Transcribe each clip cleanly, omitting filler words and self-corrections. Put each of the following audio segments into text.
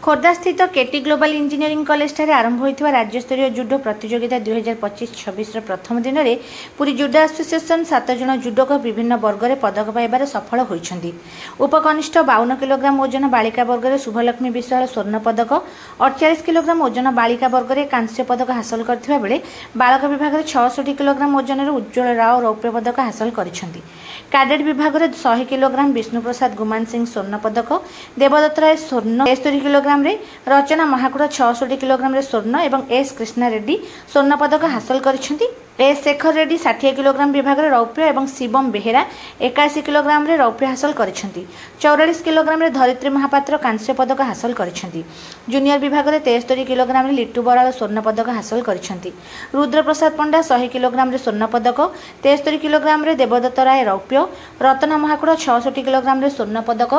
खोर्धा स्थित केटी global engineering college ठारे आरंभ होइथिबा राज्यस्तरीय जुडो प्रतियोगिता 2025-26 प्रथम दिन में पुरी जुडो एसोसिएशन 7 जन जुडोक विभिन्न वर्ग में पदक पाइबार सफल होइछन्ति। उपकनिष्ठ 52 किलोग्राम ओजन बालिका वर्ग में शुभलक्ष्मी विश्वाल स्वर्ण पदक, 48 किलोग्राम ओजन बालिका वर्ग में कांस्य पदक हासिल करथिबा बेले बालक विभाग में 66 किलोग्राम ओजन उज्ज्वल राव रौप्य पदक हासिल करिसेंति। कैडेट विभाग में 100 किलोग्राम विष्णुप्रसाद गुमान सिंह स्वर्ण पदक, देवदत्त राय स्वर्ण 73 किलोग्राम रे, रचना महाकुड़ 66 किलोग्राम रे स्वर्ण एवं एस कृष्णा रेड्डी स्वर्ण पदक हासिल करिसेंति। एस शेखर रेड्डी 60 किलोग्राम विभाग में रौप्य एवं शिवम बेहेरा 81 किलोग्राम रे रौप्य हासिल करिसेंति। 44 किलोग्राम रे धरित्री महापात्र कांस्य पदक हासिल करिसेंति। जूनियर विभाग में 73 किलोग्राम रे लिट्टू बराल स्वर्ण पदक हासिल करिसेंति। रुद्र प्रसाद पंडा 100 किलोग्राम रे स्वर्ण पदक, 73 किलोग्राम रे देवदत्त राय रौप्य, रत्ना महाकुड़ 66 किलोग्राम रे स्वर्ण पदक,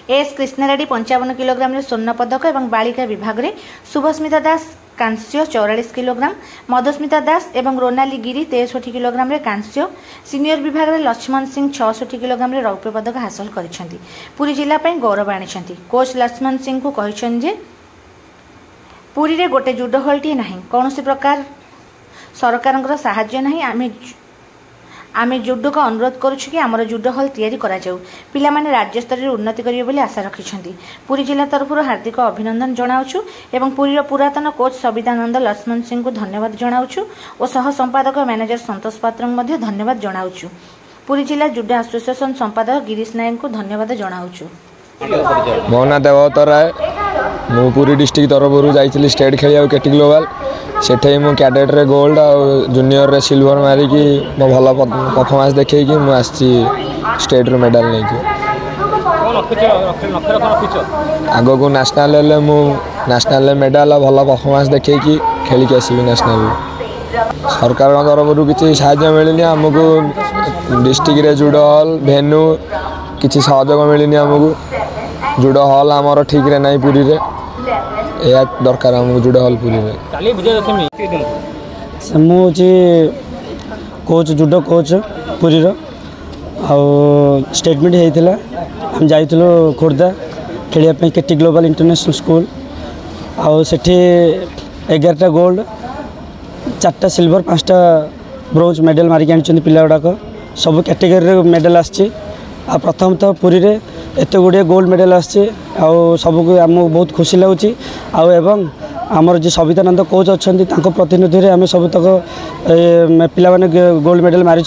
एस कृष्णा रेड्डी 55 किलोग्राम रे स्वर्ण पदक एवं बालिका विभाग में शुभस्मिता दास कांस्य 44 किलोग्राम, मधुस्मिता दास एवं रोनाली गिरी 63 किलोग्राम रे कांस्य, सीनियर विभाग में लक्ष्मण सिंह 66 किलोग्राम रे रौप्य पदक हासिल करिसेंति। पुरी जिला पई गौरव आनिसेंति। कोच लक्ष्मण सिंह को कहिसेन जे पुरी रे गोटे जुडो हॉलटी नाही, कौनसी प्रकार सरकारंकर सहाय्य नाही। आमे जुडो को अनुरोध करुछु कि आमर जुडो हॉल तैयारी करा जाऊ। पिला माने राज्य स्तर रे उन्नति करिवे बोली आशा रखिछन्ति। पुरी जिला तरफ हार्दिक अभिनंदन जणाउछु एवं पुरी पुरातन कोच सवितानंद लक्ष्मण सिंह को धन्यवाद जणाउछु और सह संपादक मैनेजर संतोष पात्र मध्ये धन्यवाद जणाउछु। पुरी जिला जुडो एसोसिएशन संपादक गिरीश नायक को धन्यवाद जणाउछु। मो ना देवदत्त राय, मु पुरी डिस्ट्रिक्ट तरफ जाइछली स्टेट खेलिया केटी ग्लोबल। सेठे मु कैडेट रे गोल्ड और जूनियर रे सिल्वर मारिकी मो भल परफॉर्मेंस देखैकी मु आछि स्टेट रो मेडल लेके। आगो को नेशनल लेवल मु नेशनल मेडल भल परफॉर्मेंस देखैकी खेली के आसी नेशनल। सरकार तरफ किसी साहाय्य मिलनी आमको डिस्ट्रिक्ट रे जुडो हॉल भेन्यू किसी सहयोग मिलनी आमको। जुडो हॉल आमर ठीक रे नहीं पुरी रे या दरकार आमको जुडो हॉल पुरी रे। मुझे कोच जुडो कोच पुरी रो स्टेटमेंट होता हम जाइलु खोर्धा खेलिया केटी ग्लोबल इंटरनेशनल स्कूल आठी 11टा गोल्ड 4टा सिल्वर 5टा ब्रोंज मेडल मारिक आनी पिला गुड़ाक सब कैटेगरी मेडल आसी। प्रथम तो पुरी रे एत गुड़े गोल्ड मेडल आसी सबको आमको बहुत खुशी लगुच। एवं आमर जो सवितानंद कोच अच्छा प्रतिनिधि आम सब तक पिला गोल्ड मेडल मारी।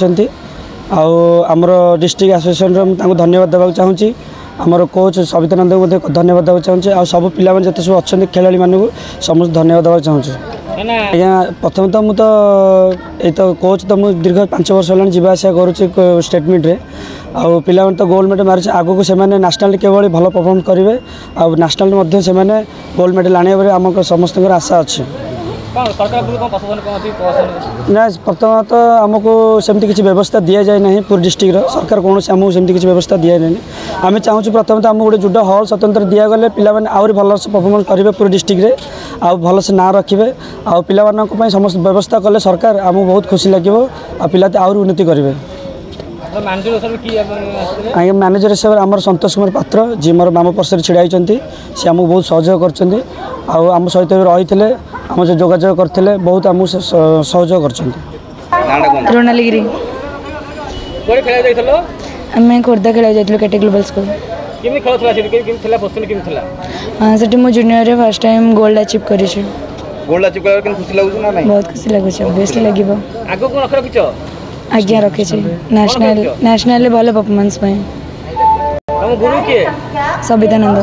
आमर डिस्ट्रिक्ट एसोसिएशन धन्यवाद देवाक चाहूँगी। आमर कोच सवितानंद को धन्यवाद देवाक चाहूँगी। आ सब पिला जिते सब अच्छा खेलाड़ी मानू समस्त धन्यवाद देवाक चाहूँगी। आज्ञा प्रथम तो मुझे तो कोच तो मुझे दीर्घ 5 वर्ष होगा जावासा करुँच स्टेटमेंट रे आउ पिला तो गोल्ड मेडल मारी। आगू से नेशनल केवल भल परफॉर्म करेंगे आ नेशनल से गोल्ड मेडल आने आम समस्त आशा अच्छे। ना प्रथम तो आमको सेमती किसी व्यवस्था दि जाए ना पूरी डिस्ट्रिक्ट सरकार कौन से आमको सेमती किसी व्यवस्था दि जाए। आम चाहूँ प्रथम तो आमको गोटे जुडो हॉल स्वतंत्र दिगले पिला आहरी भल से परफॉर्मेंस करेंगे पूरी डिस्ट्रिक्ट रे आ भल से ना रखिए आ पिला समस्त व्यवस्था कले सरकार आमको बहुत खुशी लगे आ पिला आहरी उन्नति करेंगे। आगे मैनेजर हिसाब से आम संतोष कुमार पात्र जी मोर माम पर्षद छिड़ाई सी आमको बहुत सहयोग करम सहित रही आम जो जोगाजोग करते बहुत आम सहयोग कर। रोनाली गिरी आम खोर्धा खेला जाइलु केटी ग्लोबल स्कूल। सेठी मो junior first time gold achieve करी। बहुत खुशी लगुच ऑब्वियसली लगिबो। आज्ञा रखे नेशनल भल परफॉर्मेंस सवितानंद।